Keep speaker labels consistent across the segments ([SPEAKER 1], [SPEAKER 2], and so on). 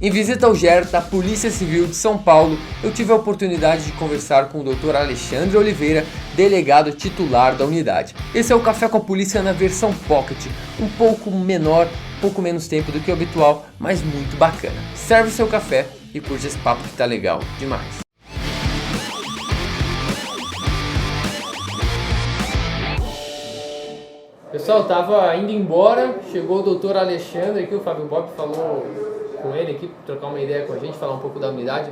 [SPEAKER 1] Em visita ao GER da Polícia Civil de São Paulo, eu tive a oportunidade de conversar com o Dr. Alexandre Oliveira, delegado titular da unidade. Esse é o Café com a Polícia na versão Pocket, um pouco menor, um pouco menos tempo do que o habitual, mas muito bacana. Serve seu café e curte esse papo que tá legal demais. Pessoal, tava indo embora, chegou o Dr. Alexandre aqui, o Fábio Bob falou com ele aqui, trocar uma ideia com a gente, falar um pouco da unidade.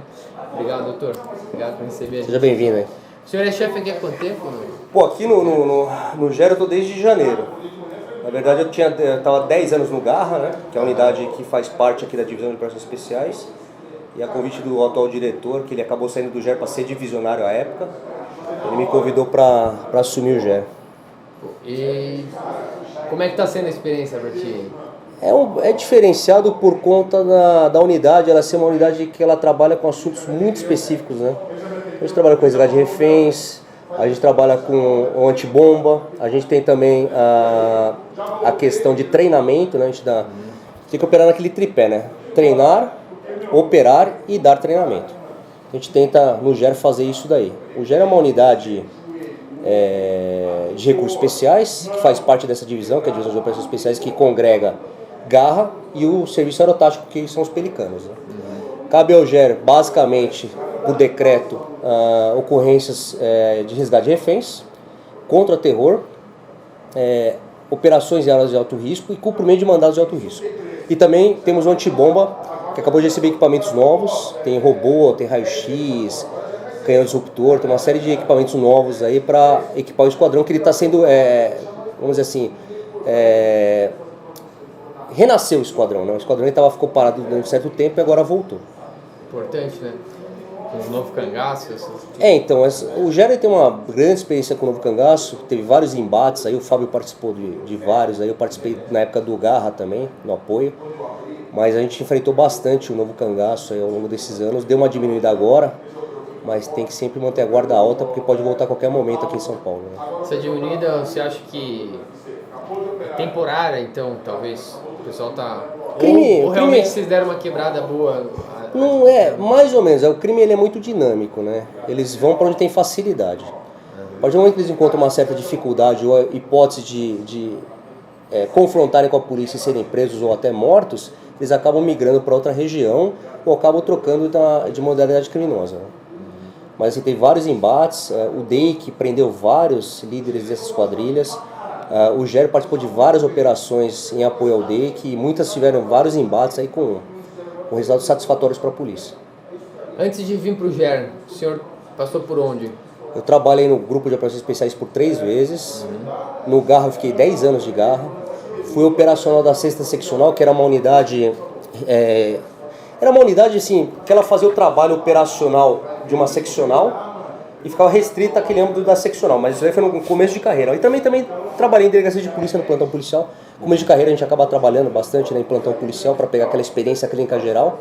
[SPEAKER 1] Obrigado, doutor. Obrigado por receber a gente.
[SPEAKER 2] Seja bem-vindo aí.
[SPEAKER 1] O senhor é chefe aqui há quanto tempo?
[SPEAKER 2] Pô, aqui no GER eu tô desde janeiro. Na verdade eu tava 10 anos no Garra, né? Que é a unidade que faz parte aqui da divisão de operações especiais. E a convite do atual diretor, que ele acabou saindo do GER para ser divisionário à época, ele me convidou para assumir o GER.
[SPEAKER 1] E como é que tá sendo a experiência para ti?
[SPEAKER 2] É diferenciado por conta da unidade, ela ser uma unidade que ela trabalha com assuntos muito específicos, né? A gente trabalha com resgate de reféns, a gente trabalha com o antibomba, a gente tem também a questão de treinamento, né? A gente tem que operar naquele tripé, né? Treinar, operar e dar treinamento. A gente tenta no GER fazer isso daí. O GER é uma unidade de recursos especiais, que faz parte dessa divisão, que é a divisão de operações especiais, que congrega Garra e o serviço aerotático, que são os pelicanos, né? Cabe ao GER, basicamente, por decreto, ocorrências de resgate de reféns, contra-terror, operações em áreas de alto risco e cumprimento de mandados de alto risco. E também temos o antibomba, que acabou de receber equipamentos novos, tem robô, tem raio-x, canhão disruptor, tem uma série de equipamentos novos aí para equipar o esquadrão, que ele está sendo, vamos dizer assim, renasceu o esquadrão, né? O esquadrão ficou parado durante um certo tempo e agora voltou.
[SPEAKER 1] Importante, né? Com o novo cangaço.
[SPEAKER 2] Então, o GER tem uma grande experiência com o novo cangaço, teve vários embates, aí o Fábio participou de vários, aí eu participei na época do Garra também, no apoio, mas a gente enfrentou bastante o novo cangaço aí ao longo desses anos, deu uma diminuída agora, mas tem que sempre manter a guarda alta, porque pode voltar a qualquer momento aqui em São Paulo, né?
[SPEAKER 1] Essa diminuída, você acha que é temporária, então, talvez? O pessoal tá... Ou realmente vocês deram uma quebrada boa?
[SPEAKER 2] Não mais ou menos. O crime ele é muito dinâmico, né? Eles vão para onde tem facilidade. A partir do momento que eles encontram uma certa dificuldade ou hipótese de confrontarem com a polícia e serem presos ou até mortos, eles acabam migrando para outra região ou acabam trocando de modalidade criminosa, né? Mas assim, tem vários embates. O DEIC prendeu vários líderes dessas quadrilhas. O GER participou de várias operações em apoio ao DEIC e muitas tiveram vários embates aí com resultados satisfatórios para a polícia.
[SPEAKER 1] Antes de vir para o GER, o senhor passou por onde?
[SPEAKER 2] Eu trabalhei no grupo de operações especiais por 3 vezes. No Garra eu fiquei 10 anos de Garra. Fui operacional da 6ª Seccional, que era uma unidade... Era uma unidade assim, que ela fazia o trabalho operacional de uma seccional e ficava restrita àquele âmbito da seccional, mas isso aí foi no começo de carreira. E também trabalhei em delegacia de polícia no plantão policial. No começo de carreira a gente acaba trabalhando bastante, né, em plantão policial para pegar aquela experiência clínica geral.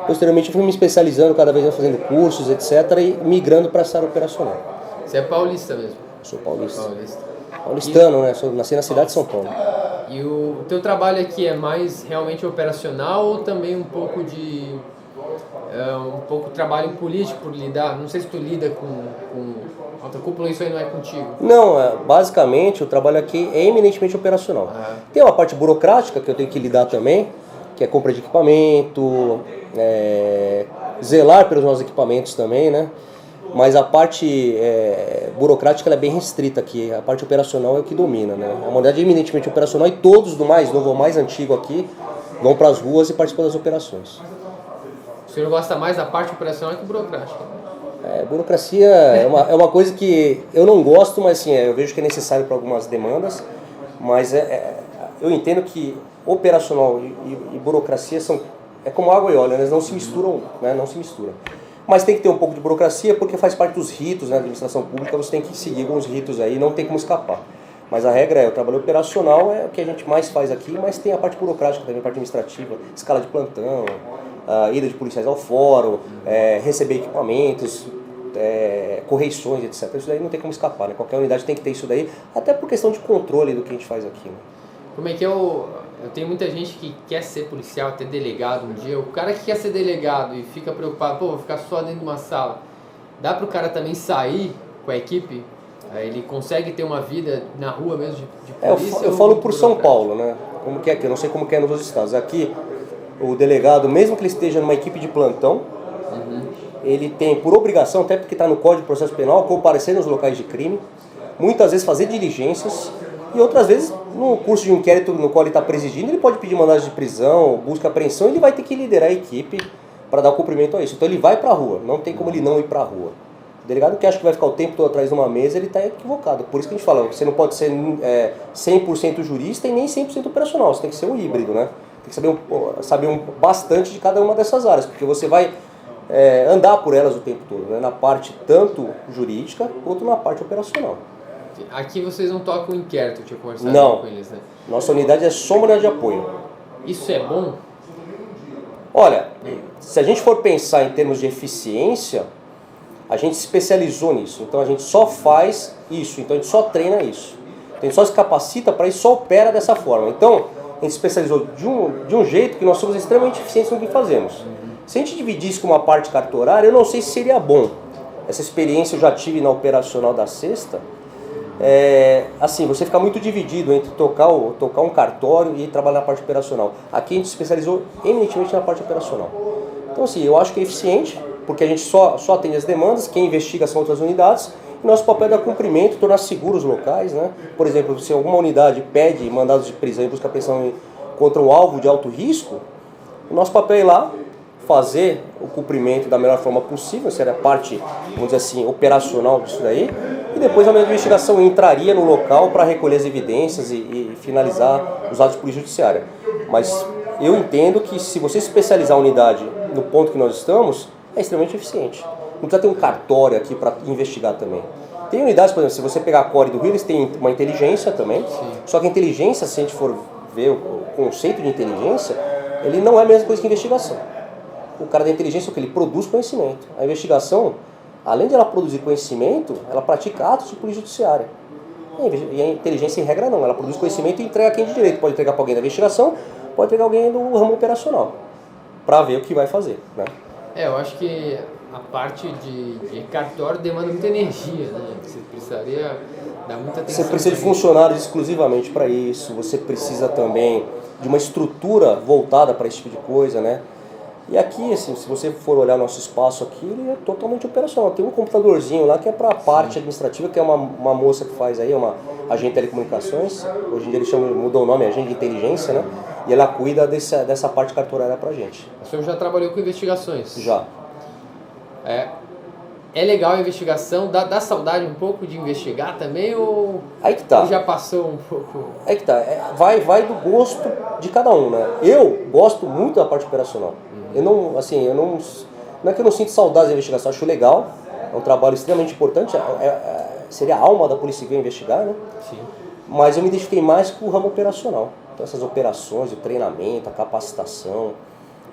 [SPEAKER 2] Posteriormente eu fui me especializando cada vez mais, fazendo cursos, etc. e migrando para essa área operacional.
[SPEAKER 1] Você é paulista mesmo?
[SPEAKER 2] Sou paulista. Paulistano, né? Nasci na cidade de São Paulo.
[SPEAKER 1] E o teu trabalho aqui é mais realmente operacional ou também um pouco de trabalho político por lidar? Não sei se tu lida com alta cúpula, isso aí não é contigo?
[SPEAKER 2] Não, basicamente o trabalho aqui é eminentemente operacional. Tem uma parte burocrática que eu tenho que lidar também, que é compra de equipamento, zelar pelos nossos equipamentos também, né? Mas a parte burocrática ela é bem restrita aqui, a parte operacional é o que domina, né? É uma unidade eminentemente operacional e todos do mais novo ou mais antigo aqui vão para as ruas e participam das operações.
[SPEAKER 1] O senhor gosta mais da parte operacional que burocrática?
[SPEAKER 2] Burocracia é uma coisa que eu não gosto, mas assim, eu vejo que é necessário para algumas demandas, mas eu entendo que operacional e burocracia é como água e óleo, né? Eles não se misturam, né? Não se misturam. Mas tem que ter um pouco de burocracia porque faz parte dos ritos, né, da administração pública, você tem que seguir alguns ritos aí, não tem como escapar. Mas a regra o trabalho operacional é o que a gente mais faz aqui, mas tem a parte burocrática também, a parte administrativa, escala de plantão, ida de policiais ao fórum, receber equipamentos, correições, etc. Isso daí não tem como escapar, né? Qualquer unidade tem que ter isso daí, até por questão de controle do que a gente faz aqui, né?
[SPEAKER 1] Como é que é eu tenho muita gente que quer ser policial, até delegado um dia. O cara que quer ser delegado e fica preocupado, pô, vou ficar só dentro de uma sala. Dá pro cara também sair com a equipe? Ele consegue ter uma vida na rua mesmo de polícia?
[SPEAKER 2] Eu falo por São Paulo, né? Como que é aqui? Eu não sei como que é nos outros estados. Aqui, o delegado, mesmo que ele esteja numa equipe de plantão, ele tem por obrigação, até porque está no Código de Processo Penal, comparecer nos locais de crime, muitas vezes fazer diligências, e outras vezes, no curso de inquérito no qual ele está presidindo, ele pode pedir mandado de prisão, busca apreensão, ele vai ter que liderar a equipe para dar cumprimento a isso. Então ele vai para a rua, não tem como ele não ir para a rua. O delegado que acha que vai ficar o tempo todo atrás de uma mesa, ele está equivocado. Por isso que a gente fala, você não pode ser 100% jurista e nem 100% operacional, você tem que ser um híbrido, né? Tem que saber bastante de cada uma dessas áreas, porque você vai andar por elas o tempo todo, né? Na parte tanto jurídica quanto na parte operacional.
[SPEAKER 1] Aqui vocês não tocam inquérito, tinha conversado com eles, né?
[SPEAKER 2] Nossa unidade é só uma unidade de apoio.
[SPEAKER 1] Isso é bom?
[SPEAKER 2] Olha, se a gente for pensar em termos de eficiência, a gente se especializou nisso. Então a gente só faz isso, então a gente só treina isso. Então, a gente só se capacita para isso, só opera dessa forma. Então a gente se especializou de um jeito que nós somos extremamente eficientes no que fazemos. Se a gente dividisse com uma parte cartorária, eu não sei se seria bom. Essa experiência eu já tive na operacional da Sexta. Assim, você fica muito dividido entre tocar um cartório e trabalhar na parte operacional. Aqui a gente se especializou eminentemente na parte operacional. Então assim, eu acho que é eficiente, porque a gente só atende as demandas, quem investiga são outras unidades, e nosso papel é dar cumprimento, tornar seguros os locais, né? Por exemplo, se alguma unidade pede mandados de prisão e busca apreensão contra um alvo de alto risco, o nosso papel é ir lá, fazer o cumprimento da melhor forma possível, seria a parte, vamos dizer assim, operacional disso daí, e depois a minha investigação entraria no local para recolher as evidências e finalizar os atos de polícia judiciária. Mas eu entendo que se você especializar a unidade no ponto que nós estamos, é extremamente eficiente. Não precisa ter um cartório aqui para investigar também. Tem unidades, por exemplo, se você pegar a Core do Rio, eles têm uma inteligência também, só que a inteligência, se a gente for ver o conceito de inteligência, ele não é a mesma coisa que investigação. O cara da inteligência é o que ele produz conhecimento. A investigação, além de ela produzir conhecimento, ela pratica atos de polícia judiciária. E a inteligência, em regra, não. Ela produz conhecimento e entrega quem de direito. Pode entregar para alguém da investigação, pode entregar alguém do ramo operacional, para ver o que vai fazer, né?
[SPEAKER 1] Eu acho que a parte de cartório demanda muita energia, né? Você precisaria dar muita atenção.
[SPEAKER 2] Você precisa de funcionários exclusivamente para isso. Você precisa também de uma estrutura voltada para esse tipo de coisa, né? E aqui, assim, se você for olhar nosso espaço aqui, ele é totalmente operacional. Tem um computadorzinho lá que é para a parte administrativa, que é uma moça que faz aí, uma agente de telecomunicações. Hoje em dia ele mudou o nome, agente de inteligência, né? E ela cuida dessa parte cartorária pra gente.
[SPEAKER 1] O senhor já trabalhou com investigações?
[SPEAKER 2] Já.
[SPEAKER 1] É legal a investigação? Dá saudade um pouco de investigar também? Ou,
[SPEAKER 2] aí que tá.
[SPEAKER 1] Ou já passou um pouco?
[SPEAKER 2] Aí que tá. Vai do gosto de cada um, né? Eu gosto muito da parte operacional. Não é que eu não sinto saudade da investigação, acho legal, é um trabalho extremamente importante, seria a alma da Polícia Civil investigar, né?
[SPEAKER 1] Sim.
[SPEAKER 2] Mas eu me identifiquei mais com o ramo operacional. Então essas operações, o treinamento, a capacitação,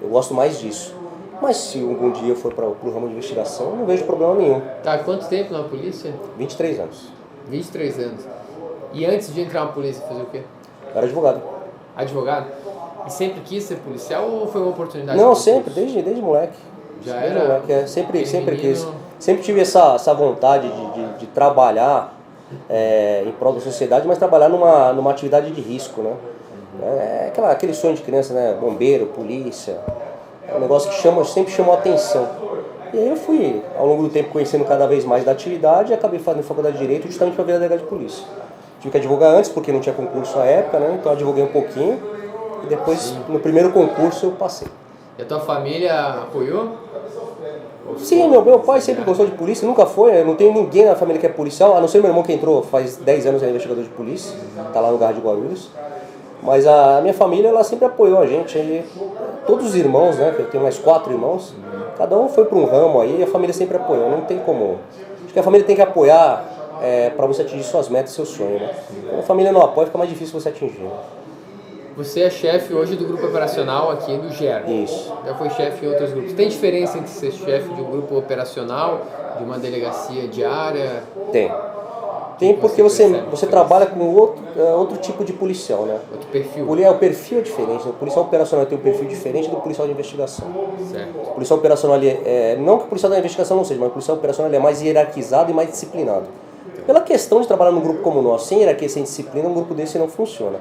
[SPEAKER 2] eu gosto mais disso. Mas se algum dia eu for para o ramo de investigação, eu não vejo problema nenhum.
[SPEAKER 1] Tá, quanto tempo na polícia?
[SPEAKER 2] 23 anos.
[SPEAKER 1] 23 anos. E antes de entrar na polícia, fazer o quê?
[SPEAKER 2] Eu era advogado.
[SPEAKER 1] Advogado? E sempre quis ser policial ou foi uma oportunidade?
[SPEAKER 2] Não, sempre, desde moleque.
[SPEAKER 1] Já
[SPEAKER 2] desde
[SPEAKER 1] era?
[SPEAKER 2] Moleque, sempre quis. Sempre tive essa vontade de trabalhar em prol da sociedade, mas trabalhar numa atividade de risco, né? Aquele sonho de criança, né? Bombeiro, polícia. É um negócio que sempre chamou a atenção. E aí eu fui, ao longo do tempo, conhecendo cada vez mais da atividade e acabei fazendo faculdade de Direito justamente para virar delegado de polícia. Tive que advogar antes, porque não tinha concurso na época, né? Então advoguei um pouquinho. E depois, no primeiro concurso, eu passei.
[SPEAKER 1] E a tua família apoiou?
[SPEAKER 2] Sim, meu pai sempre gostou de polícia, nunca foi. Eu não tenho ninguém na família que é policial, a não ser meu irmão que entrou faz 10 anos, é investigador de polícia, tá lá no Garra de Guarulhos. Mas a minha família, ela sempre apoiou a gente. Todos os irmãos, né, eu tenho mais 4 irmãos, cada um foi para um ramo aí e a família sempre apoiou, não tem como. Acho que a família tem que apoiar para você atingir suas metas, seu sonho, né? Quando a família não apoia, fica mais difícil você atingir, né?
[SPEAKER 1] Você é chefe hoje do grupo operacional aqui do GER.
[SPEAKER 2] Isso.
[SPEAKER 1] Já foi chefe em outros grupos. Tem diferença entre ser chefe de um grupo operacional, de uma delegacia diária?
[SPEAKER 2] Tem. Tem porque você trabalha com outro tipo de policial, né?
[SPEAKER 1] Outro perfil.
[SPEAKER 2] O perfil é diferente. O policial operacional tem um perfil diferente do policial de investigação.
[SPEAKER 1] Certo.
[SPEAKER 2] O policial operacional, não que o policial da investigação não seja, mas o policial operacional é mais hierarquizado e mais disciplinado. Pela questão de trabalhar num grupo como o nosso, sem hierarquia, sem disciplina, um grupo desse não funciona.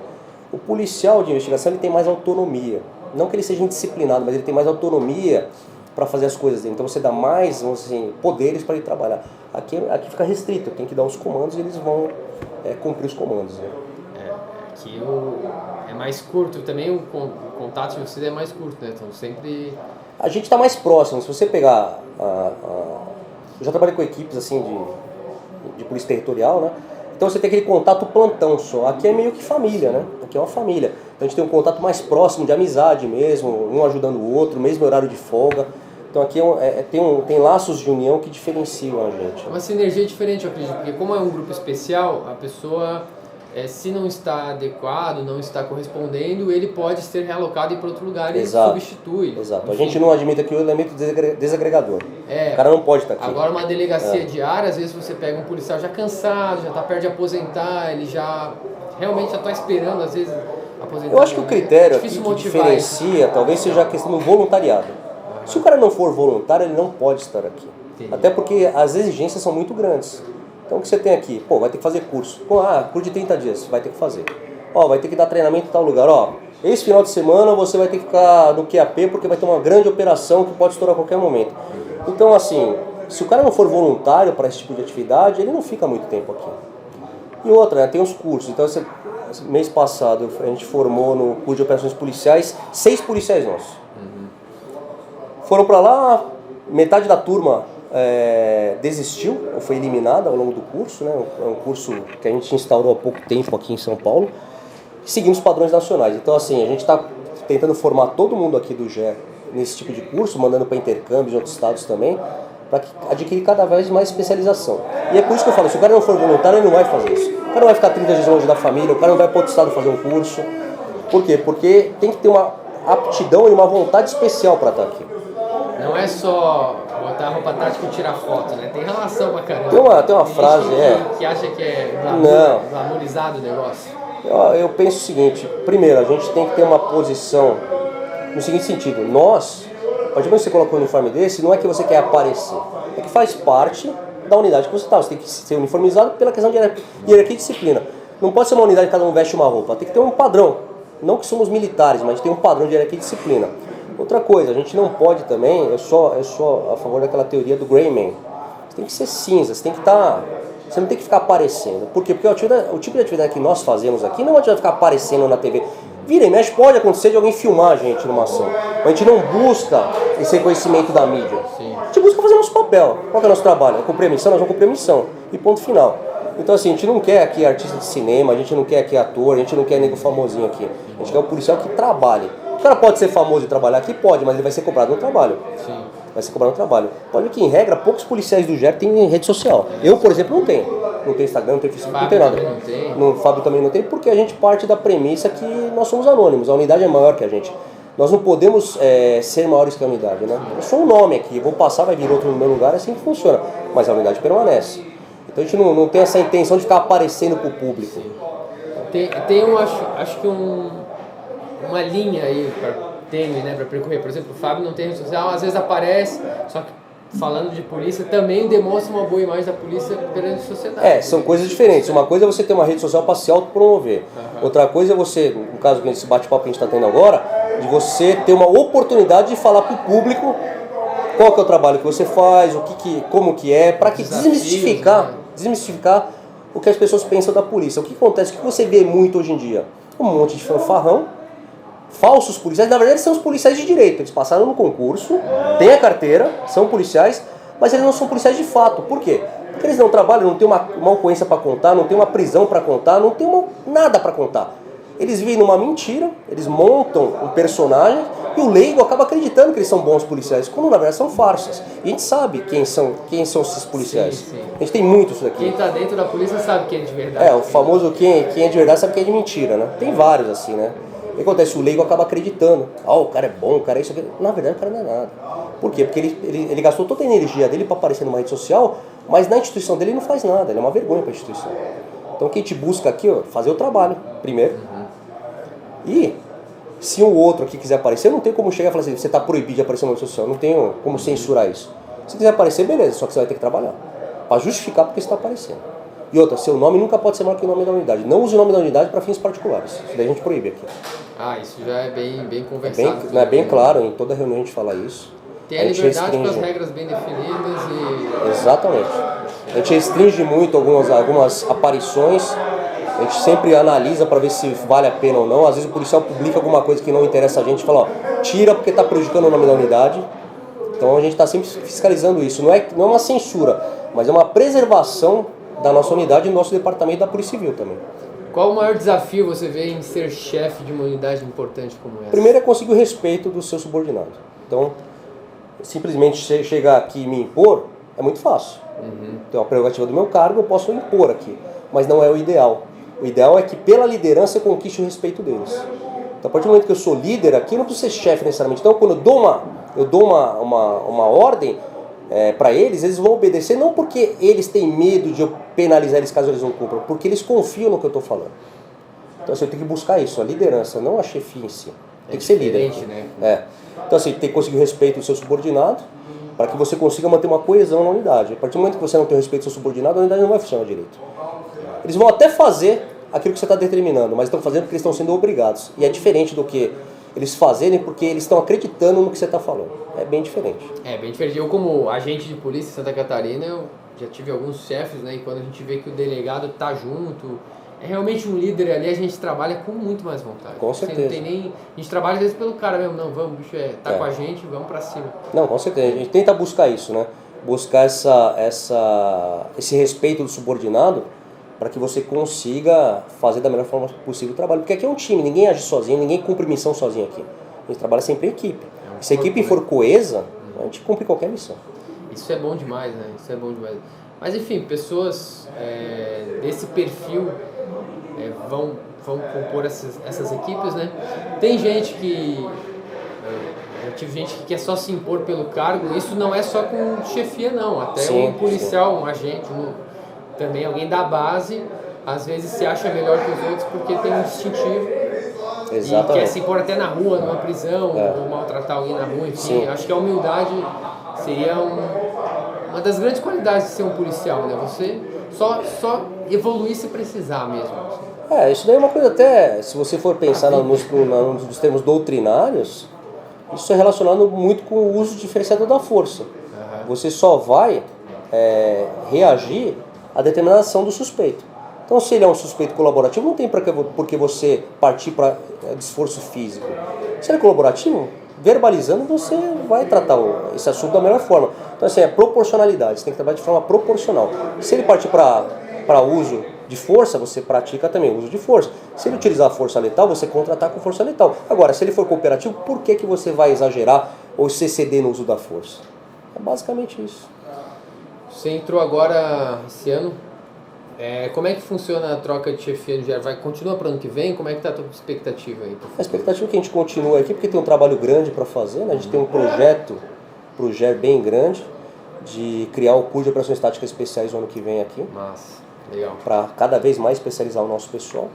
[SPEAKER 2] O policial de investigação ele tem mais autonomia. Não que ele seja indisciplinado, mas ele tem mais autonomia para fazer as coisas dele. Então você dá mais, vamos dizer assim, poderes para ele trabalhar. Aqui fica restrito, tem que dar os comandos e eles vão cumprir os comandos. Né?
[SPEAKER 1] Aqui é mais curto, também o contato de vocês é mais curto, né? Então sempre...
[SPEAKER 2] A gente está mais próximo. Se você pegar... Eu já trabalhei com equipes assim de polícia territorial, né? Então você tem aquele contato plantão só. Aqui é meio que família, né? Aqui é uma família. Então a gente tem um contato mais próximo, de amizade mesmo, um ajudando o outro, mesmo horário de folga. Então aqui tem laços de união que diferenciam a gente.
[SPEAKER 1] É uma sinergia diferente, eu acredito, porque como é um grupo especial, a pessoa, se não está adequado, não está correspondendo, ele pode ser realocado para outro lugar e substitui.
[SPEAKER 2] Exato. A gente não admite aqui o elemento desagregador. O cara não pode estar aqui.
[SPEAKER 1] Agora uma delegacia diária, às vezes você pega um policial já cansado, já está perto de aposentar, ele realmente já está esperando, às vezes, aposentar.
[SPEAKER 2] Eu acho que o critério aqui que diferencia talvez seja a questão do voluntariado. Se o cara não for voluntário, ele não pode estar aqui. Entendi. Até porque as exigências são muito grandes. Então o que você tem aqui? Vai ter que fazer curso. Curso de 30 dias, vai ter que fazer. Vai ter que dar treinamento em tal lugar. Esse final de semana você vai ter que ficar no QAP porque vai ter uma grande operação que pode estourar a qualquer momento. Então assim, se o cara não for voluntário para esse tipo de atividade, ele não fica muito tempo aqui. E outra, né, tem os cursos. Então mês passado a gente formou no curso de operações policiais 6 policiais nossos. Foram para lá, metade da turma desistiu, ou foi eliminada ao longo do curso, né? É um curso que a gente instaurou há pouco tempo aqui em São Paulo, seguindo os padrões nacionais. Então assim, a gente está tentando formar todo mundo aqui do GE nesse tipo de curso, mandando para intercâmbios em outros estados também, para adquirir cada vez mais especialização. E é por isso que eu falo, se o cara não for voluntário, ele não vai fazer isso. O cara não vai ficar 30 dias longe da família, o cara não vai para outro estado fazer um curso. Por quê? Porque tem que ter uma aptidão e uma vontade especial para estar aqui.
[SPEAKER 1] Não é só botar a roupa tática e tirar foto, né? Tem relação pra caramba.
[SPEAKER 2] Tem uma frase,
[SPEAKER 1] que acha que é glamourizado o negócio.
[SPEAKER 2] Eu penso o seguinte, primeiro, a gente tem que ter uma posição no seguinte sentido, nós, a partir do momento que você coloca um uniforme desse, não é que você quer aparecer, é que faz parte da unidade que você está, você tem que ser uniformizado pela questão de hierarquia e disciplina. Não pode ser uma unidade que cada um veste uma roupa, tem que ter um padrão, não que somos militares, mas a gente tem um padrão de hierarquia e disciplina. Outra coisa, a gente não pode também, eu sou a favor daquela teoria do Gray Man. Você tem que ser cinza, você tem que estar... Você não tem que ficar aparecendo. Por quê? Porque o tipo de atividade que nós fazemos aqui não adianta ficar aparecendo na TV. Vira e mexe, pode acontecer de alguém filmar a gente numa ação. Mas a gente não busca esse reconhecimento da mídia.
[SPEAKER 1] Sim.
[SPEAKER 2] A gente busca fazer nosso papel. Qual que é o nosso trabalho? É cumprir a missão, nós vamos cumprir a missão. E ponto final. Então assim, a gente não quer aqui artista de cinema, a gente não quer aqui ator, a gente não quer nego famosinho aqui. A gente quer um policial que trabalhe. O cara pode ser famoso e trabalhar aqui? Pode, mas ele vai ser cobrado no trabalho. Sim. Vai ser cobrado no trabalho. Pode ver que, em regra, poucos policiais do GER têm rede social. Eu, por exemplo, não tenho. Não tenho Instagram, não tenho Facebook, não tenho nada. O Fábio também não tem, porque a gente parte da premissa que nós somos anônimos. A unidade é maior que a gente. Nós não podemos ser maiores que a unidade, né? Eu sou um nome aqui, eu vou passar, vai vir outro no meu lugar, é assim que funciona. Mas a unidade permanece. Então a gente não tem essa intenção de ficar aparecendo para o público.
[SPEAKER 1] Tem acho que uma linha aí tênue, né, para percorrer. Por exemplo, o Fábio não tem rede social, às vezes aparece, só que falando de polícia também demonstra uma boa imagem da polícia perante a sociedade.
[SPEAKER 2] São coisas diferentes. Uma coisa é você ter uma rede social para se autopromover. Outra coisa é você, no caso desse bate-papo que a gente está tendo agora, de você ter uma oportunidade de falar para o público qual que é o trabalho que você faz, como que é, para que desmistificar o que as pessoas pensam da polícia. O que acontece, o que você vê muito hoje em dia? Um monte de fanfarrão, falsos policiais, na verdade são os policiais de direito, eles passaram no concurso, têm a carteira, são policiais, mas eles não são policiais de fato. Por quê? Porque eles não trabalham, não tem uma ocorrência para contar, não tem uma prisão para contar, não tem nada para contar. Eles vivem numa mentira, eles montam um personagem e o leigo acaba acreditando que eles são bons policiais, quando na verdade são farsas. E a gente sabe quem são esses policiais. Sim. A gente tem muito isso aqui.
[SPEAKER 1] Quem está dentro da polícia sabe quem é de verdade.
[SPEAKER 2] O famoso quem é de verdade sabe quem é de mentira, né? Tem vários assim, né? O que acontece? O leigo acaba acreditando. O cara é bom, o cara é isso aqui. Na verdade, o cara não é nada. Por quê? Porque ele gastou toda a energia dele para aparecer numa rede social, mas na instituição dele ele não faz nada. Ele é uma vergonha para a instituição. Então, o que a gente busca aqui, fazer o trabalho, primeiro. E, se um outro aqui quiser aparecer, eu não tenho como chegar e falar assim, você está proibido de aparecer numa rede social. Não tenho como censurar isso. Se quiser aparecer, beleza, só que você vai ter que trabalhar. Para justificar porque você está aparecendo. E outra, seu nome nunca pode ser maior que o nome da unidade. Não use o nome da unidade para fins particulares. Isso daí a gente proíbe aqui.
[SPEAKER 1] Isso já é bem conversado.
[SPEAKER 2] É bem claro, em toda reunião a gente fala isso.
[SPEAKER 1] Tem a liberdade com as regras bem definidas e...
[SPEAKER 2] Exatamente. A gente restringe muito algumas aparições. A gente sempre analisa para ver se vale a pena ou não. Às vezes o policial publica alguma coisa que não interessa a gente e fala, tira porque está prejudicando o nome da unidade. Então a gente está sempre fiscalizando isso. Não é uma censura, mas é uma preservação da nossa unidade e do nosso departamento da Polícia Civil também.
[SPEAKER 1] Qual o maior desafio você vê em ser chefe de uma unidade importante como essa?
[SPEAKER 2] Primeiro é conseguir o respeito do seu subordinado. Então, simplesmente chegar aqui e me impor é muito fácil. Então, a prerrogativa do meu cargo eu posso impor aqui, mas não é o ideal. O ideal é que pela liderança eu conquiste o respeito deles. Então, a partir do momento que eu sou líder aqui, eu não preciso ser chefe necessariamente. Então, quando eu dou uma ordem para eles vão obedecer, não porque eles têm medo de eu penalizar eles caso eles não cumpram, porque eles confiam no que eu estou falando. Então, assim, eu tenho que buscar isso, a liderança, não a chefia em si. Tem que ser líder.
[SPEAKER 1] Né?
[SPEAKER 2] Então, assim, tem que conseguir o respeito do seu subordinado para que você consiga manter uma coesão na unidade. A partir do momento que você não tem o respeito do seu subordinado, a unidade não vai funcionar direito. Eles vão até fazer aquilo que você está determinando, mas estão fazendo porque eles estão sendo obrigados. E é diferente do que eles fazerem porque eles estão acreditando no que você está falando. É bem diferente.
[SPEAKER 1] É bem diferente. Eu, como agente de polícia em Santa Catarina, eu já tive alguns chefes, né? E quando a gente vê que o delegado está junto, é realmente um líder ali, a gente trabalha com muito mais vontade.
[SPEAKER 2] Com certeza.
[SPEAKER 1] Não tem nem... A gente trabalha às vezes pelo cara mesmo. Não, vamos, bicho, tá com a gente, vamos pra cima.
[SPEAKER 2] Não, com certeza. A gente tenta buscar isso, né? Buscar esse respeito do subordinado para que você consiga fazer da melhor forma possível o trabalho. Porque aqui é um time, ninguém age sozinho, ninguém cumpre missão sozinho aqui. A gente trabalha sempre em equipe. Se a equipe for coesa, a gente cumpre qualquer missão.
[SPEAKER 1] Isso é bom demais, né? Isso é bom demais. Mas enfim, pessoas desse perfil vão compor essas equipes, né? Tem gente que... Eu tive gente que quer só se impor pelo cargo. Isso não é só com chefia, não. Até um policial, um agente, também alguém da base, às vezes se acha melhor que os outros porque tem um distintivo. Exatamente. E quer se impor até na rua, numa prisão, ou maltratar alguém na rua, enfim. Sim. Acho que a humildade seria uma das grandes qualidades de ser um policial, né? Você só evoluir se precisar mesmo.
[SPEAKER 2] Isso daí é uma coisa até, se você for pensar nos termos doutrinários, isso é relacionado muito com o uso diferenciado da força. Você só vai reagir à determinação do suspeito. Então, se ele é um suspeito colaborativo, não tem por que você partir para esforço físico. Se ele é colaborativo, verbalizando, você vai tratar esse assunto da melhor forma. Então, assim, é proporcionalidade, você tem que trabalhar de forma proporcional. Se ele partir para uso de força, você pratica também o uso de força. Se ele utilizar a força letal, você contra-ataca com força letal. Agora, se ele for cooperativo, por que você vai exagerar ou se exceder no uso da força? É basicamente isso.
[SPEAKER 1] Você entrou agora esse ano. Como é que funciona a troca de chefia no geral? Continua para o ano que vem? Como é que está a tua expectativa aí?
[SPEAKER 2] A expectativa é que a gente continue aqui, porque tem um trabalho grande para fazer, né? A gente tem um projeto bem grande de criar o curso de operações táticas especiais no ano que vem aqui.
[SPEAKER 1] Massa, legal.
[SPEAKER 2] Para cada vez mais especializar o nosso pessoal.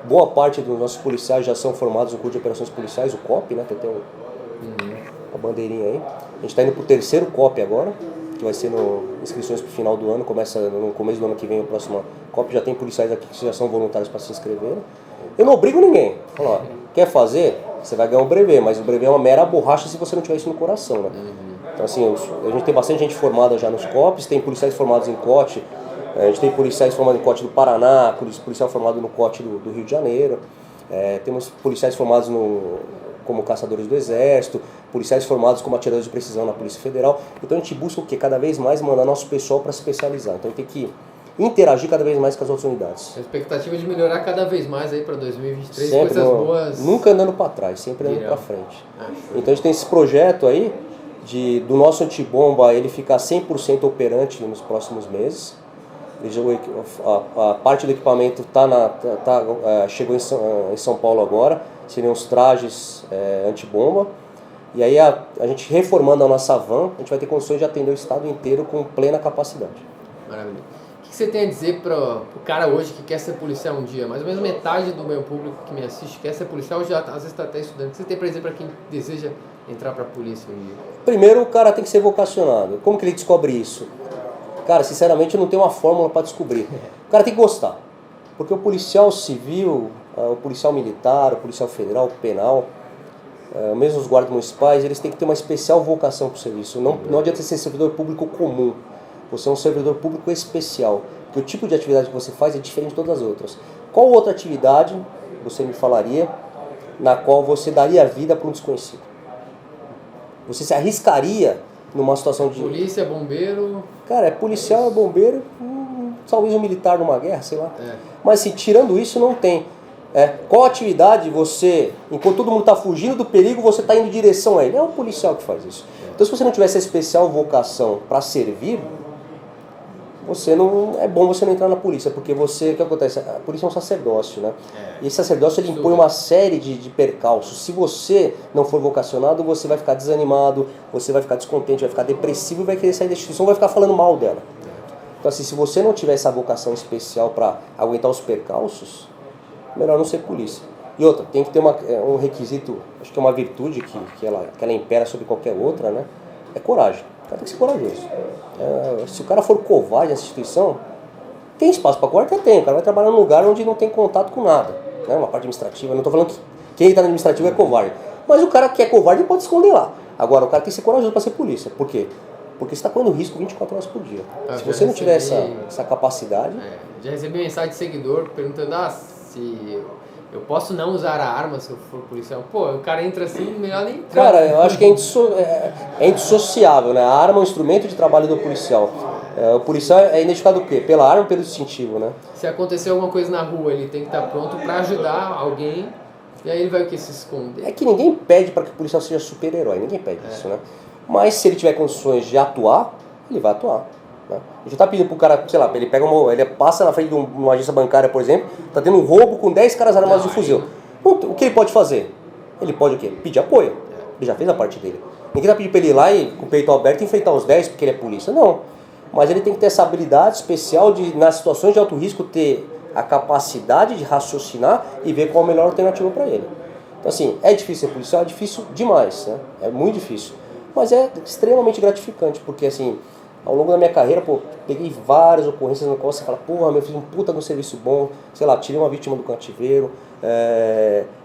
[SPEAKER 2] Boa parte dos nossos policiais já são formados no curso de operações policiais, o COP, né? Tem até uma bandeirinha aí. A gente está indo para o terceiro COP agora, que vai ser inscrições para o final do ano, começa no começo do ano que vem o próximo COP. Já tem policiais aqui que já são voluntários para se inscrever. Eu não obrigo ninguém. Falo, quer fazer? Você vai ganhar um brevet, mas o brevet é uma mera borracha se você não tiver isso no coração, né? Então, assim, a gente tem bastante gente formada já nos COPs, tem policiais formados em COT, a gente tem policiais formados em COT do Paraná, policial formado no COT do Rio de Janeiro, temos policiais formados como caçadores do Exército, policiais formados como atiradores de precisão na Polícia Federal. Então a gente busca o quê? Cada vez mais mandar nosso pessoal para se especializar. Então a gente tem que interagir cada vez mais com as outras unidades.
[SPEAKER 1] A expectativa é de melhorar cada vez mais aí para 2023,
[SPEAKER 2] sempre
[SPEAKER 1] coisas boas.
[SPEAKER 2] Nunca andando para trás, sempre andando para frente. Então a gente tem esse projeto aí do nosso antibomba ele ficar 100% operante nos próximos meses. A parte do equipamento chegou em São Paulo agora, seriam os trajes antibomba. E aí a gente reformando a nossa van, a gente vai ter condições de atender o estado inteiro com plena capacidade.
[SPEAKER 1] Maravilha. O que você tem a dizer para o cara hoje que quer ser policial um dia? Mais ou menos metade do meu público que me assiste quer ser policial, hoje às vezes está até estudando. O que você tem para dizer para quem deseja entrar para a polícia um dia?
[SPEAKER 2] Primeiro, o cara tem que ser vocacionado. Como que ele descobre isso? Cara, sinceramente, eu não tenho uma fórmula para descobrir. O cara tem que gostar. Porque o policial civil, o policial militar, o policial federal, o penal, mesmo os guardas municipais, eles têm que ter uma especial vocação para o serviço. Não adianta ser servidor público comum. Você é um servidor público especial. Porque o tipo de atividade que você faz é diferente de todas as outras. Qual outra atividade você me falaria na qual você daria vida para um desconhecido? Você se arriscaria numa situação de...
[SPEAKER 1] Polícia, bombeiro...
[SPEAKER 2] Cara, é policial, é bombeiro, talvez um militar numa guerra, sei lá. Mas assim, tirando isso, não tem. Qual atividade você, enquanto todo mundo está fugindo do perigo, você está indo em direção a ele? É um policial que faz isso. Então, se você não tivesse a especial vocação para servir, é bom você não entrar na polícia, porque o que acontece? A polícia é um sacerdócio, né? E esse sacerdócio ele impõe uma série de percalços. Se você não for vocacionado, você vai ficar desanimado, você vai ficar descontente, vai ficar depressivo e vai querer sair da instituição, vai ficar falando mal dela. Então assim, se você não tiver essa vocação especial para aguentar os percalços, melhor não ser polícia. E outra, tem que ter um requisito, acho que é uma virtude que ela impera sobre qualquer outra, né? É coragem. O cara tem que ser corajoso. Se o cara for covarde nessa instituição, tem espaço para covarde? Tem. O cara vai trabalhar num lugar onde não tem contato com nada. Né? Uma parte administrativa. Eu não estou falando que quem está no administrativo é covarde. Mas o cara que é covarde pode esconder lá. Agora, o cara tem que ser corajoso para ser polícia. Por quê? Porque você está correndo risco 24 horas por dia. Se você não tiver essa capacidade...
[SPEAKER 1] Já recebi mensagem de seguidor perguntando se... Eu posso não usar a arma se eu for policial? Pô, o cara entra assim, melhor nem entrar.
[SPEAKER 2] Cara, eu acho que é indissociável, né? A arma é um instrumento de trabalho do policial. O policial é identificado o quê? Pela arma ou pelo distintivo, né?
[SPEAKER 1] Se acontecer alguma coisa na rua, ele tem que estar pronto para ajudar alguém. E aí ele vai o quê? Se esconder?
[SPEAKER 2] É que ninguém pede para que o policial seja super-herói. Ninguém pede isso, né? Mas se ele tiver condições de atuar, ele vai atuar. Né? A gente tá pedindo pro cara, sei lá, ele passa na frente de uma agência bancária, por exemplo, tá tendo um roubo com 10 caras armados de fuzil. O que ele pode fazer? Ele pode o quê? Pedir apoio. Ele já fez a parte dele. Ninguém vai pedir pra ele ir lá e com o peito aberto e enfrentar os 10 porque ele é polícia. Não. Mas ele tem que ter essa habilidade especial de, nas situações de alto risco, ter a capacidade de raciocinar e ver qual a melhor alternativa para ele. Então assim, é difícil ser policial? É difícil demais, né? É muito difícil. Mas é extremamente gratificante, porque assim, ao longo da minha carreira, pô, peguei várias ocorrências no qual você fala, porra, eu fiz um puta de um serviço bom, sei lá, tirei uma vítima do cativeiro,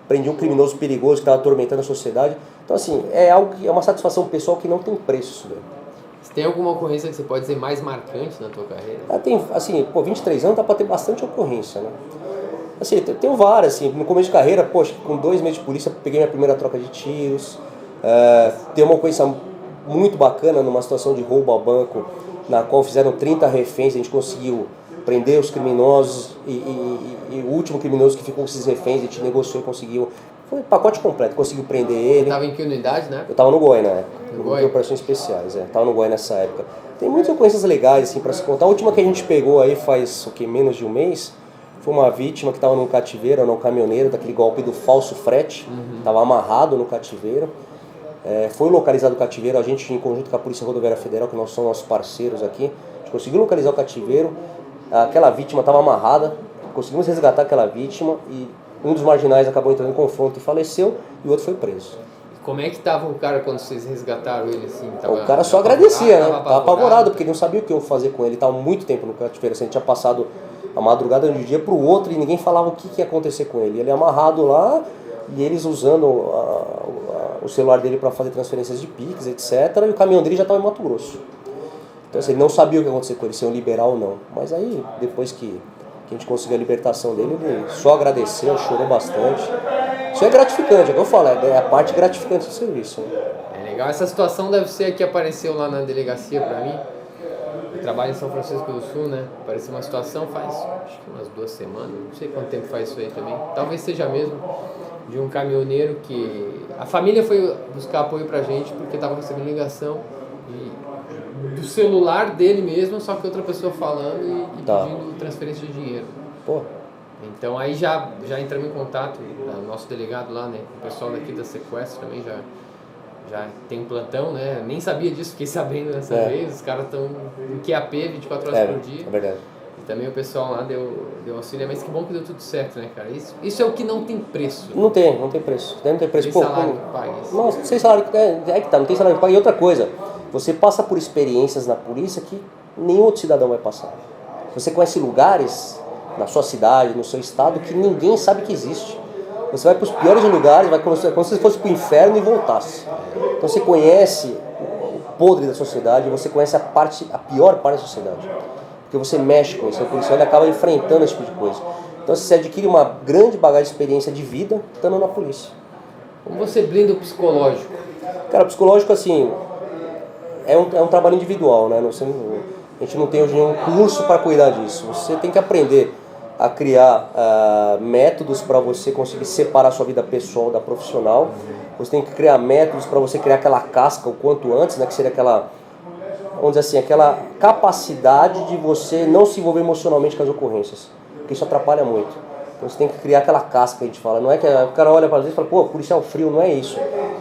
[SPEAKER 2] prendi um criminoso perigoso que estava atormentando a sociedade. Então assim, é uma satisfação pessoal que não tem preço isso daí.
[SPEAKER 1] Você tem alguma ocorrência que você pode dizer mais marcante na tua carreira?
[SPEAKER 2] Tem, assim, 23 anos dá pra ter bastante ocorrência, né? Assim, eu tenho várias, assim, no começo de carreira, poxa, com 2 meses de polícia, peguei minha primeira troca de tiros. Tem uma ocorrência muito bacana numa situação de roubo ao banco, na qual fizeram 30 reféns, a gente conseguiu prender os criminosos e o último criminoso que ficou com esses reféns, a gente negociou e conseguiu. Foi um pacote completo, conseguiu prender ele.
[SPEAKER 1] Você estava em que unidade, né?
[SPEAKER 2] Eu estava no GOI na época,
[SPEAKER 1] no
[SPEAKER 2] GOI? Operações Especiais, estava no GOI nessa época. Tem muitas ocorrências legais assim, para se contar. A última que a gente pegou aí faz menos de um mês, foi uma vítima que estava num cativeiro, num caminhoneiro, daquele golpe do falso frete, estava amarrado no cativeiro. Foi localizado o cativeiro, a gente em conjunto com a Polícia Rodoviária Federal, que nós somos nossos parceiros aqui, a gente conseguiu localizar o cativeiro, aquela vítima estava amarrada, conseguimos resgatar aquela vítima e um dos marginais acabou entrando em confronto e faleceu, e o outro foi preso.
[SPEAKER 1] Como é que estava o cara quando vocês resgataram ele assim?
[SPEAKER 2] O cara só agradecia, né? Tava apavorado, porque ele não sabia o que eu fazer com ele, estava muito tempo no cativeiro, assim, a gente tinha passado a madrugada de um dia para o outro e ninguém falava o que ia acontecer com ele. Ele amarrado lá e eles usando o celular dele para fazer transferências de Pix, etc. E o caminhão dele já estava em Mato Grosso. Então assim, ele não sabia o que ia acontecer com ele, se iam liberar ou não. Mas aí, depois que a gente conseguiu a libertação dele, ele só agradeceu, chorou bastante. Isso é gratificante, é o que eu falo, é a parte gratificante do serviço. Né?
[SPEAKER 1] É legal, essa situação deve ser a que apareceu lá na delegacia para mim. Eu trabalho em São Francisco do Sul, né? Apareceu uma situação faz, acho que umas 2 semanas, não sei quanto tempo faz isso aí também. Talvez seja mesmo, de um caminhoneiro que... A família foi buscar apoio pra gente porque estava recebendo ligação do celular dele mesmo, só que outra pessoa falando e pedindo transferência de dinheiro.
[SPEAKER 2] Pô.
[SPEAKER 1] Então aí já entramos em contato, o nosso delegado lá, né, o pessoal daqui da Sequestro também já tem um plantão, né, nem sabia disso, fiquei sabendo dessa vez, os caras estão em QAP 24 horas por dia.
[SPEAKER 2] É verdade.
[SPEAKER 1] E também o pessoal lá deu auxílio, mas que bom que deu tudo certo, né, cara? Isso é o que não tem preço.
[SPEAKER 2] Não tem preço. Não tem preço.
[SPEAKER 1] Tem salário que paga isso.
[SPEAKER 2] Nossa, sem salário, é que tá, não tem salário que paga. E outra coisa, você passa por experiências na polícia que nenhum outro cidadão vai passar. Você conhece lugares na sua cidade, no seu estado, que ninguém sabe que existe. Você vai para os piores lugares, vai como se você fosse para o inferno e voltasse. Então você conhece o podre da sociedade, você conhece a pior parte da sociedade. Porque você mexe com isso, o policial ele acaba enfrentando esse tipo de coisa. Então você adquire uma grande bagagem de experiência de vida estando na polícia.
[SPEAKER 1] Como você blinda o psicológico?
[SPEAKER 2] Cara, o psicológico, assim, é um trabalho individual, né? A gente não tem hoje nenhum curso para cuidar disso. Você tem que aprender a criar métodos para você conseguir separar a sua vida pessoal da profissional. Você tem que criar métodos para você criar aquela casca o quanto antes, né? Que seria aquela, vamos dizer assim, aquela capacidade de você não se envolver emocionalmente com as ocorrências. Porque isso atrapalha muito. Então você tem que criar aquela casca que a gente fala. Não é que o cara olha para vezes e fala, pô, policial frio, não é isso.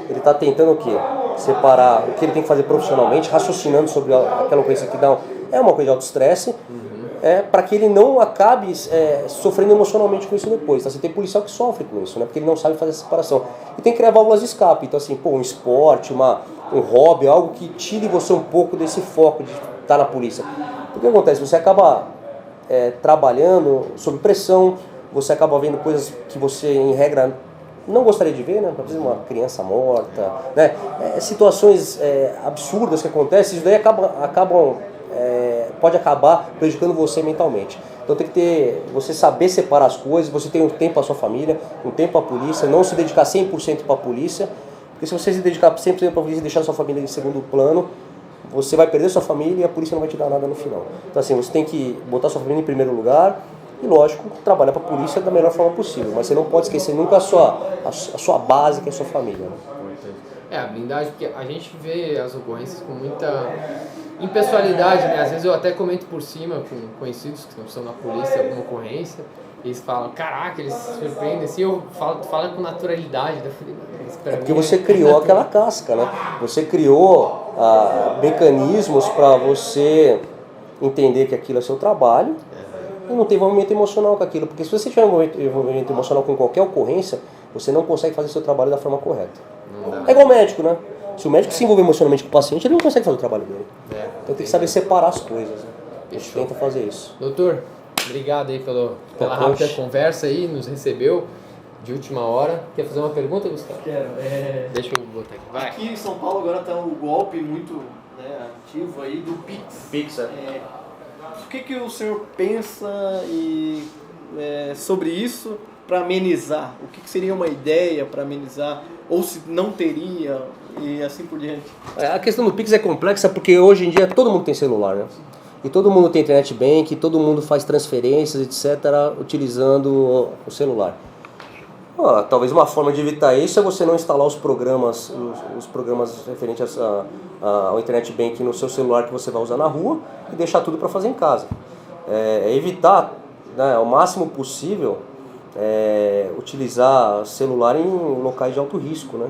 [SPEAKER 2] Ele está tentando o quê? Separar o que ele tem que fazer profissionalmente, raciocinando sobre aquela coisa que dá é uma coisa de auto-estresse, para que ele não acabe sofrendo emocionalmente com isso depois. Tá? Você tem policial que sofre com isso, né? Porque ele não sabe fazer essa separação. E tem que criar válvulas de escape. Então, assim, pô, um esporte, um hobby, algo que tire você um pouco desse foco de estar na polícia. Porque o que acontece? Você acaba trabalhando sob pressão, você acaba vendo coisas que você, em regra, não gostaria de ver, né? Por exemplo, uma criança morta, né? Situações absurdas que acontecem, isso daí pode acabar prejudicando você mentalmente. Então tem que você saber separar as coisas, você tem um tempo para sua família, um tempo para a polícia, não se dedicar 100% para a polícia, porque se você se dedicar 100% para a polícia e deixar sua família em segundo plano, você vai perder sua família e a polícia não vai te dar nada no final. Então assim, você tem que botar sua família em primeiro lugar e, lógico, trabalhar para a polícia da melhor forma possível, mas você não pode esquecer nunca a sua base, que é a sua família. Né?
[SPEAKER 1] A blindagem, porque a gente vê as ocorrências com muita impessoalidade, né? Às vezes eu até comento por cima com conhecidos que não são na polícia, alguma ocorrência, eles falam, caraca, eles se surpreendem, assim, eu falo com naturalidade.
[SPEAKER 2] Porque você criou aquela casca, né? Você criou mecanismos para você entender que aquilo é seu trabalho e não ter envolvimento emocional com aquilo. Porque se você tiver envolvimento emocional com qualquer ocorrência, você não consegue fazer seu trabalho da forma correta. É igual médico, né? Se o médico se envolver emocionalmente com o paciente, ele não consegue fazer o trabalho dele. Então tem que saber separar as coisas. Né? A gente tenta fazer isso.
[SPEAKER 1] Doutor, obrigado aí pela rápida conversa aí, nos recebeu de última hora. Quer fazer uma pergunta, Gustavo?
[SPEAKER 3] Quero.
[SPEAKER 1] Deixa eu botar aqui. Vai.
[SPEAKER 3] Aqui em São Paulo agora está um golpe muito ativo aí do Pix.
[SPEAKER 2] Pix,
[SPEAKER 3] O que o senhor pensa sobre isso para amenizar? O que seria uma ideia para amenizar? Ou se não teria e assim por diante?
[SPEAKER 2] A questão do Pix é complexa porque hoje em dia todo mundo tem celular, né? E todo mundo tem internet bank, todo mundo faz transferências, etc., utilizando o celular. Talvez uma forma de evitar isso é você não instalar os programas referentes ao internet bank no seu celular que você vai usar na rua e deixar tudo para fazer em casa. Evitar, né, ao máximo possível, utilizar celular em locais de alto risco, né?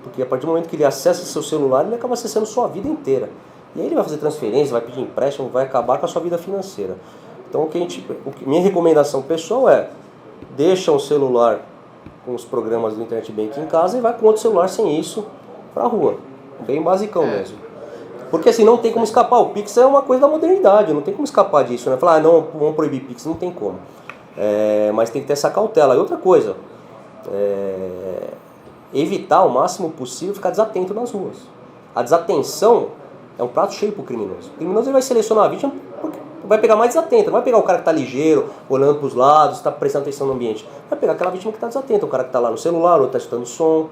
[SPEAKER 2] Porque a partir do momento que ele acessa seu celular, ele acaba acessando sua vida inteira. E aí ele vai fazer transferência, vai pedir empréstimo, vai acabar com a sua vida financeira. Então minha recomendação pessoal deixa um celular com os programas do Internet Banking em casa e vai com outro celular sem isso pra rua. Bem basicão mesmo. Porque assim, não tem como escapar. O Pix é uma coisa da modernidade, não tem como escapar disso, né? Falar, não, vamos proibir Pix, não tem como. Mas tem que ter essa cautela. E outra coisa, evitar ao máximo possível ficar desatento nas ruas. A desatenção é um prato cheio pro criminoso. O criminoso ele vai selecionar a vítima porque vai pegar mais desatenta, não vai pegar o cara que está ligeiro, olhando para os lados, está prestando atenção no ambiente. Vai pegar aquela vítima que está desatenta, o cara que está lá no celular, ou está escutando som,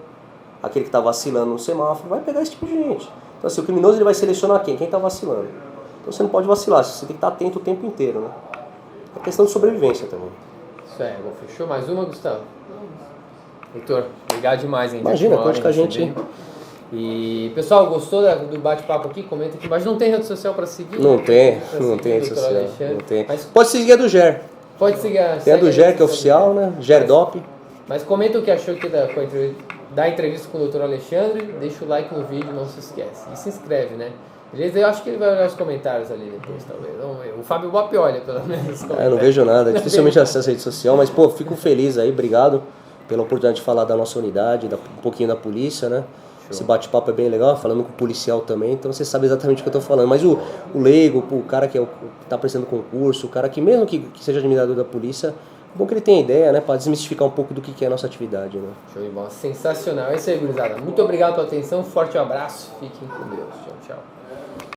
[SPEAKER 2] aquele que está vacilando no semáforo, vai pegar esse tipo de gente. Então assim, o criminoso ele vai selecionar quem está vacilando. Então você não pode vacilar, você tem que estar atento o tempo inteiro, né? É questão de sobrevivência também.
[SPEAKER 1] Isso aí, fechou mais uma, Gustavo? Heitor, obrigado demais, hein?
[SPEAKER 2] Imagina, conte com a gente, hein?
[SPEAKER 1] E pessoal, gostou do bate-papo aqui? Comenta aqui embaixo. Não tem rede social para seguir?
[SPEAKER 2] Não tem rede
[SPEAKER 1] Dr.
[SPEAKER 2] social.
[SPEAKER 1] Alexandre.
[SPEAKER 2] Não tem.
[SPEAKER 1] Mas
[SPEAKER 2] pode seguir a do Ger.
[SPEAKER 1] pode seguir
[SPEAKER 2] Tem a do Ger, que é oficial, né? Gerdop.
[SPEAKER 1] Mas comenta o que achou aqui da entrevista com o Dr. Alexandre, deixa o like no vídeo, não se esquece. E se inscreve, né? Beleza? Eu acho que ele vai olhar os comentários ali depois, talvez. Vamos ver. O Fábio Bop olha, pelo menos, os comentários.
[SPEAKER 2] Eu não vejo nada, dificilmente acesso à rede social, mas, pô, fico feliz aí, obrigado pela oportunidade de falar da nossa unidade, um pouquinho da polícia, né? Esse bate-papo é bem legal, falando com o policial também, então você sabe exatamente o que eu tô falando. Mas o leigo, o cara que tá prestando concurso, o cara que mesmo que seja admirador da polícia, é bom que ele tenha ideia, né? Pra desmistificar um pouco do que é a nossa atividade, né?
[SPEAKER 1] Show de bola, sensacional. É isso aí, gurizada. Muito obrigado pela atenção, forte abraço, fiquem com Deus. Tchau, tchau.